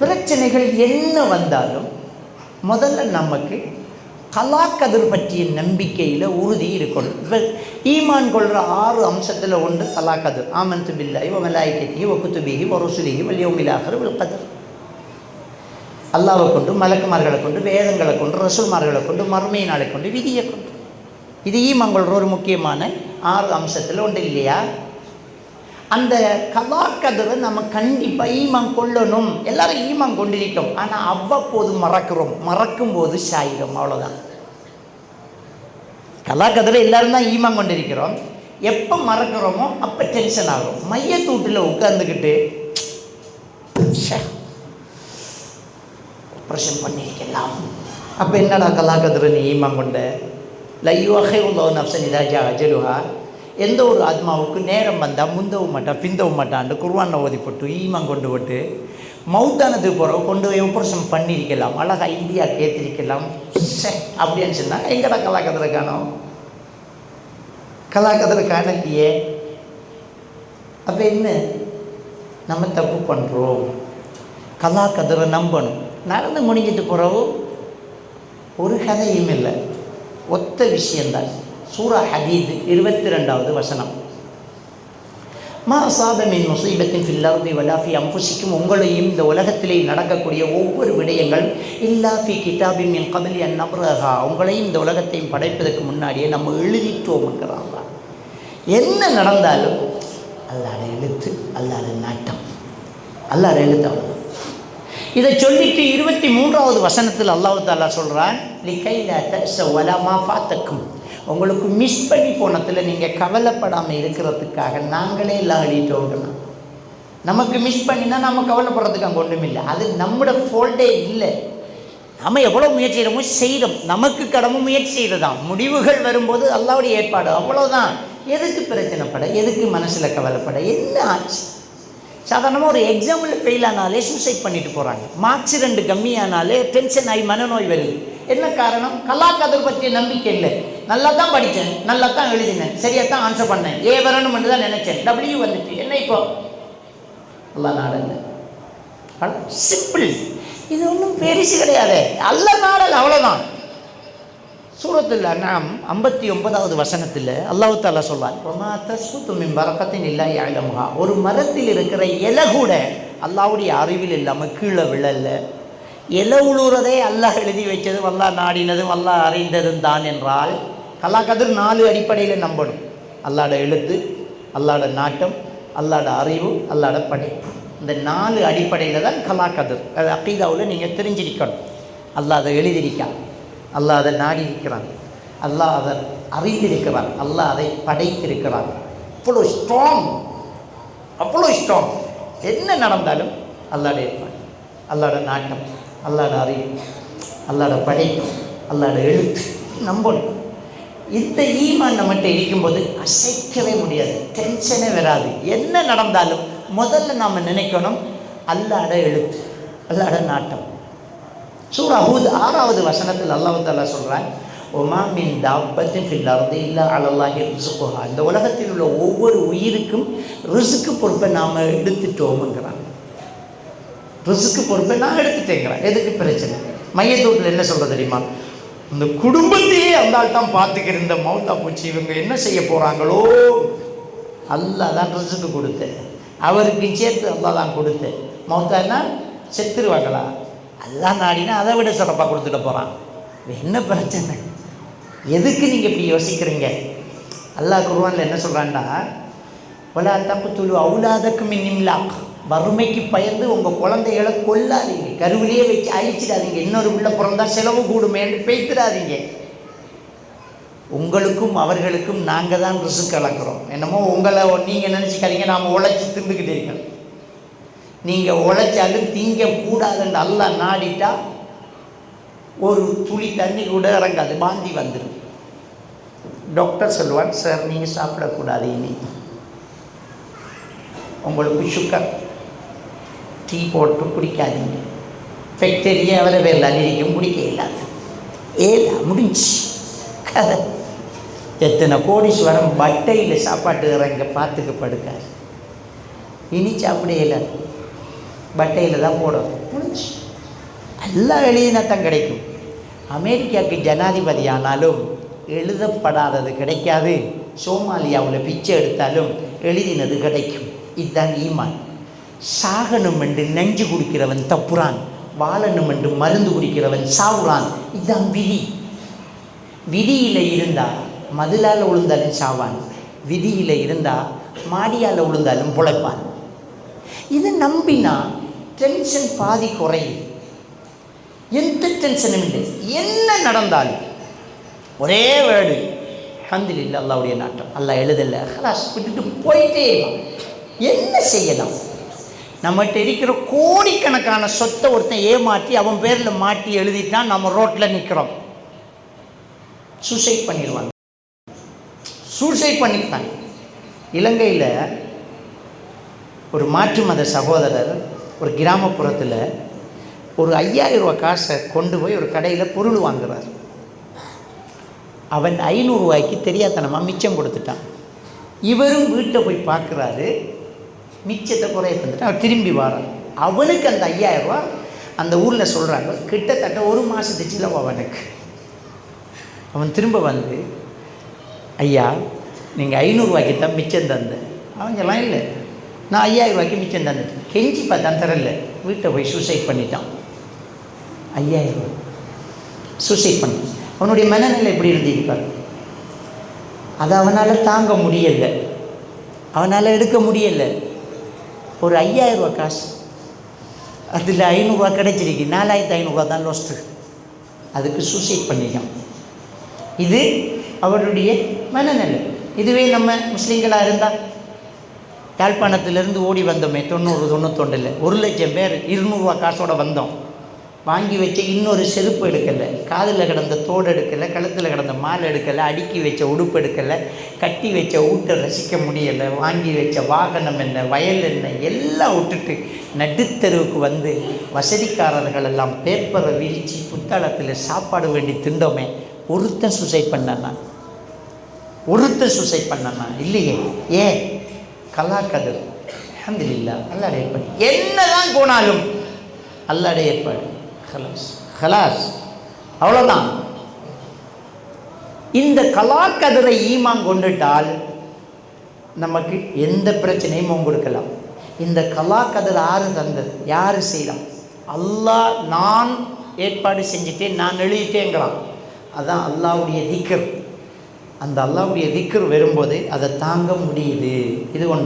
பிரச்சனைகள் என்ன வந்தாலும் முதல்ல நமக்கு கலாக்கதிர் பற்றிய நம்பிக்கையில் உறுதி இருக்கணும். ஈமான் கொள்கிற 6 அம்சத்தில் ஒன்று கலாக்கதிர். ஆமன்து பில்லாஹி வ மலாயிகத்திஹி வ குதுபிஹி வ ருசுலிஹி வல் யௌமில் ஆகிர் வல் கதர். அல்லாஹ்வை கொண்டு, மலக்குமார்களை கொண்டு, வேதங்களை கொண்டு, ரசூல்மார்களை கொண்டு, மறுமை நாளை கொண்டு, விதியை கொண்டு. இது ஈமான் கொள்கிற ஒரு முக்கியமான 6 அம்சத்தில் ஒன்று இல்லையா? அந்த கலாக்கதிரை நம்ம கண்டிப்பாக ஈமான் கொள்ளணும். எல்லாரும் ஈமான் கொண்டிருக்கோம், ஆனால் அவ்வப்போது மறக்கிறோம். மறக்கும்போது சாயிரம், அவ்வளோதான். கலாக்கதிரை எல்லாரும் தான் ஈமான் கொண்டிருக்கிறோம். எப்போ மறக்கிறோமோ அப்போ டென்ஷன் ஆகும். மையத்தூட்டில் உட்கார்ந்துக்கிட்டு ஆப்ரேஷன் பண்ணியிருக்கலாம், அப்போ என்னடா கலாக்கதிரை நீ ஈமான் கொண்ட? லையுவகை உள்ள நப்சன் இதாஜா அஜலுஹா. எந்த ஒரு ஆத்மாவுக்கு நேரம் வந்தால் முந்தவும் மாட்டான் பிந்தவும் மாட்டான். குர்ஆனை ஓதிப்பட்டு ஈமான் கொண்டு போட்டு மௌத்தானதுக்கு போகிறவங்க கொண்டு போய் ஆப்ரேஷன் பண்ணியிருக்கலாம், அழகாக இந்தியா கேத்திருக்கலாம் அப்படின்னு சொன்னால் எங்கடா கலாக்கதிரை காணோம்? கலாக்கதிரை காணலையே. அப்போ என்ன நம்ம தப்பு பண்ணுறோம்? கலாக்கதிரை நம்பணும். நடந்து முடிஞ்சிட்டு போகிறவோ ஒரு கதையும் இல்லை, ஒத்த விஷயந்தான். சூரா ஹதீத் 22வது வசனம். மா அஸாப மின் முஸீபத்தின் ஃபில் அர்தி வலா ஃபி அன்ஃபுஸிக்கும். உங்களையும் இந்த உலகத்திலே நடக்கக்கூடிய ஒவ்வொரு விடயங்கள் இல்லா ஃபி கிதாபின் மின் கப்லி அன் நப்ரஹா. உங்களையும் இந்த உலகத்தையும் படைப்பதற்கு முன்னாடியே நம்ம எழுதிட்டோம்ங்கிறாங்க. என்ன நடந்தாலும் அல்லாஹ்வுடைய எழுத்து, அல்லாஹ்வுடைய நாட்டம், அல்லாஹ்வுடைய எழுத்து. அவ்வளோ. இதை சொல்லிட்டு 23வது வசனத்தில் அல்லாஹ் தஆலா சொல்கிறான், லிகைலா தஸவ் வலா மா ஃபாத்தக்கும். உங்களுக்கு மிஸ் பண்ணி போனதில் நீங்கள் கவலைப்படாமல் இருக்கிறதுக்காக நாங்களே எல்லாம் எழுதிட்டோங்கலாம். நமக்கு மிஸ் பண்ணினா நம்ம கவலைப்படுறதுக்கு அங்கே ஒன்றும் இல்லை. அது நம்மளோட ஃபோல்டே இல்லை. நம்ம எவ்வளோ முயற்சி செய்கிறோமோ செய்கிறோம். நமக்கு கடமை முயற்சி செய்கிறதான். முடிவுகள் வரும்போது அல்லாஹ்வுடைய ஏற்பாடு, அவ்வளோதான். எதுக்கு பிரச்சனைப்பட, எதுக்கு மனசில் கவலைப்பட? என்ன ஆச்சு? சாதாரணமாக ஒரு எக்ஸாம்பிள் ஃபெயில் ஆனாலே சூசைட் பண்ணிட்டு போகிறாங்க. மார்க்ஸ் 2 கம்மியானாலே டென்ஷன் ஆகி மனநோய் வருது. என்ன காரணம்? கலாக்கதிர் பற்றிய நம்பிக்கை இல்லை. நல்லா தான் படித்தேன், நல்லா தான் எழுதினேன், சரியாக தான் ஆன்சர் பண்ணேன், ஏ வரணும்னு தான் நினச்சேன், டபிள்யூ வந்துட்டு என்ன இப்போ? அல்லா நாடல்ல. சிம்பிள். இது ஒன்றும் பெருசு கிடையாது. அல்லா நாடல், அவ்வளோதான். சூரத்துல் அன்ஆம் 59வது வசனத்தில் அல்லாஹ் தஆலா சொல்வார், வமா தஸ்குது மின் பரக்கத்தின் இல்லாஹி யஅலமுஹா. ஒரு மரத்தில் இருக்கிற இலை கூட அல்லாஹ்வுடைய அறிவில் இல்லாமல் கீழே விழல. இலை உழுறதே அல்லாஹ் எழுதி வச்சது, அல்லாஹ் நாடினதும் அல்லாஹ் அறிந்ததும் தான் என்றால் கலாக்கதிர் 4 அடிப்படையில் நம்பணும். அல்லாஹ்வோட எழுத்து, அல்லாஹ்வோட நாட்டம், அல்லாஹ்வோட அறிவு, அல்லாஹ்வோட படைப்பு. இந்த 4 அடிப்படையில் தான் கலாக்கதிர். அது அகீதாவில் நீங்கள் தெரிஞ்சிருக்கணும். அல்லாஹ் அதை எழுதியிருக்கான், அல்லாஹ் அதை நாடி இருக்கிறான், அல்லாஹ் அதை அறிந்திருக்கிறான், அல்லாஹ் அதை படைத்திருக்கிறான். அவ்வளோ ஸ்ட்ராங், அவ்வளோ ஸ்ட்ராங். என்ன நடந்தாலும் அல்லாஹ்வுடைய ஏற்பாடு, அல்லாஹ்வோட நாட்டம், அல்லாஹ்வோட அறிவு, அல்லாஹ்வோட படைப்பு, அல்லாஹ்வோட எழுத்து நம்பணும். இந்த ஈமான் நம்மகிட்ட இருக்கும்போது அசைக்கவே முடியாது, டென்ஷனே வராது. என்ன நடந்தாலும் முதல்ல நாம் நினைக்கணும் அல்லாஹ்வோட எழுத்து, அல்லாஹ்வோட நாட்டம். சூரா ஹூத் 6வது வசனத்தில் அல்லாஹ் தஆலா சொல்கிறான், ஒமா மின் தாப்பத்தின் ஃபில் அர்தி இல்லா அலல்லாஹி ரிஸ்குஹா. இந்த உலகத்தில் உள்ள ஒவ்வொரு உயிருக்கும் ரிஸ்க்கு பொறுப்பை நாம் எடுத்துட்டோம்ங்கிறான். ரிஸ்க்கு பொறுப்பை நான் எடுத்துட்டேங்கிறேன். எதுக்கு பிரச்சனை? மையத்தோட்டில் என்ன சொல்கிறது தெரியுமா? இந்த குடும்பத்தையே அந்தால் தான் பார்த்துக்கிற இந்த மௌத்தா பூச்சி இவங்க என்ன செய்ய போகிறாங்களோ, அல்லாஹ் தான் ரிஸ்க்கு கொடுத்தேன், அவருக்கு சேர்த்து அல்லாஹ் தான் கொடுத்தேன். மௌத்தானா செத்துருவாங்களா? அல்லாஹ் நாடினா அதை விட சிறப்பாக கொடுத்துட்டு போகிறான். என்ன பிரச்சனை? எதுக்கு நீங்கள் இப்படி யோசிக்கிறீங்க? அல்லாஹ் குர்ஆனில் என்ன சொல்கிறான்னா, வலா தக்துலு அவுலாதக்கும் மின் இம்லாக். வறுமைக்கு பயந்து உங்கள் குழந்தைகளை கொல்லாதீங்க, கருவிலேயே வச்சு அழிச்சிடாதீங்க. இன்னொரு பிள்ளை பிறந்தா செலவு கூடுமேன்னு பேய்த்திடாதீங்க. உங்களுக்கும் அவர்களுக்கும் நாங்கள் தான் ரிஸ்க் கலக்கிறோம். என்னமோ உங்களை நீங்கள் நினச்சிக்காதீங்க நாம் உழைச்சி திண்டுக்கிட்டு இருக்கோம். நீங்கள் உழைச்சாலும் திங்க கூடாதுன்னு அல்லாஹ் நாடிட்டா ஒரு துளி தண்ணி கூட இறங்காது, வாந்தி வந்துடும். டாக்டர் சொல்லுவான், சார் நீங்கள் சாப்பிடக்கூடாது, இனி உங்களுக்கு சுகர், டீ போட்டு குடிக்காதீங்க, ஃபேக்டரியை அவரை வேறு அழிக்கும், குடிக்க இல்லாது ஏலா முடிஞ்சு கதை. எத்தனை கோடீஸ்வரம் பட்டையில் சாப்பாட்டு இறங்க பார்த்துக்க படுக்காது, இனி சாப்பிட இயலாது. பட்டையில் தான் போடணும், முடிஞ்சு. எல்லாம் எழுதினா தான் கிடைக்கும். அமெரிக்காவுக்கு ஜனாதிபதி ஆனாலும் எழுதப்படாதது கிடைக்காது. சோமாலியாவில் பிச்சை எடுத்தாலும் எழுதினது கிடைக்கும். இதுதான் ஈமான். சாகணும் என்று நெஞ்சு குடிக்கிறவன் தப்புறான், வாழணும் என்று மருந்து குடிக்கிறவன் சாவுறான். இதுதான் விதி. விதியில் இருந்தால் மதிலால் விழுந்தாலும் சாவான், விதியில் இருந்தால் மாடியால் விழுந்தாலும் பிழைப்பான். இது நம்பினா டென்ஷன் பாதி குறையும். எந்த டென்ஷனும் இல்லை. என்ன நடந்தாலும் ஒரே வேர்டு அல்ஹம்துலில்லாஹ், அல்லாஹ்வுடைய நாட்டம், அல்லாஹ் எழுதலை, ஹலாஸ் விட்டுட்டு போயிட்டே. என்ன செய்யலாம்? நம்மகிட்ட இருக்கிற கோடிக்கணக்கான சொத்தை ஒருத்தன் ஏமாற்றி அவன் பேரில் மாட்டி எழுதிட்டான், நம்ம ரோட்டில் நிற்கிறோம். சூசைட் பண்ணிடுவாங்க, சூசைட் பண்ணிப்பாங்க. இலங்கையில் ஒரு மாற்று மத சகோதரர் ஒரு கிராமப்புறத்தில் ஒரு 5000 ரூபா காசை கொண்டு போய் ஒரு கடையில் பொருள் வாங்குறார். அவன் 500 ரூபாய்க்கு தெரியாதனமாக மிச்சம் கொடுத்துட்டான். இவரும் வீட்டை போய் பார்க்குறாரு, மிச்சத்தை குறைய தந்துட்டான். அவர் திரும்பி வரான். அவனுக்கு அந்த 5000 ரூபா அந்த ஊரில் சொல்கிறாங்க கிட்டத்தட்ட 1 மாதத்து செலவு அவனுக்கு. அவன் திரும்ப வந்து, ஐயா நீங்கள் 500 ரூபாய்க்கு தான் மிச்சம் தந்த. அவங்கெல்லாம் இல்லை, நான் 5000 ரூபாய்க்கு மிச்சம் தந்துட்டேன். கெஞ்சி பார்த்தான், தரல. வீட்டை போய் சூசைட் பண்ணிட்டான். 5000 ரூபா சூசைட் பண்ணி. அவனுடைய மனநிலை எப்படி இருந்திருப்பார்? அதை அவனால் தாங்க முடியலை, அவனால் எடுக்க முடியலை. ஒரு 5000 ரூபா காசு, அதில் 500 ரூபா கிடைச்சிருக்கு, 4500 ரூபா தான் லாஸ்ட்டு. அதுக்கு சூசைட் பண்ணிட்டான். இது அவருடைய மனநிலை. இதுவே நம்ம முஸ்லீம்களாக இருந்தால், யாழ்ப்பாணத்திலேருந்து ஓடி வந்தோமே 90-91, 1,00,000 பேர் 200 ரூபா காசோடு வந்தோம். வாங்கி வச்ச இன்னொரு செருப்பு எடுக்கலை, காதில் கிடந்த தோடு எடுக்கலை, கழுத்தில் கிடந்த மாலை எடுக்கலை, அடுக்கி வச்ச உடுப்பு எடுக்கலை, கட்டி வச்ச ஊட்டை ரசிக்க முடியலை, வாங்கி வச்ச வாகனம் என்ன, வயல் என்ன, எல்லாம் விட்டுட்டு நடுத்தருவுக்கு வந்து வசதிக்காரர்கள் எல்லாம் பேப்பரை விரித்து புத்தாளத்தில் சாப்பாடு வேண்டி திண்டோமே. ஒருத்தன் சூசைட் பண்ணானா? ஒருத்தன் சூசைட் பண்ணானா? இல்லையே. ஏன்? கலாக்கதிர். அல்ஹம்துலில்லாஹ், அல்லாஹ்வுடைய ஏற்பாடு. என்னதான் போனாலும் அல்லாஹ்வுடைய ஏற்பாடு. ஹலாஸ் ஹலாஸ், அவ்வளோதான். இந்த கலாக்கதிரை ஈமான் கொண்டுட்டால் நமக்கு எந்த பிரச்சனையும் கொடுக்கலாம். இந்த கலாக்கதிர் யாரு தந்தது? யார் செய்யலாம்? அல்லாஹ் நான் ஏற்பாடு செஞ்சுட்டேன், நான் எழுதிட்டேங்கிறான். அதான் அல்லாஹ்வுடைய திக்ர். அந்த அல்லாஹ்வுடைய திக்ர் வரும்போது அதை தாங்க முடியுது. இது ஒன்று.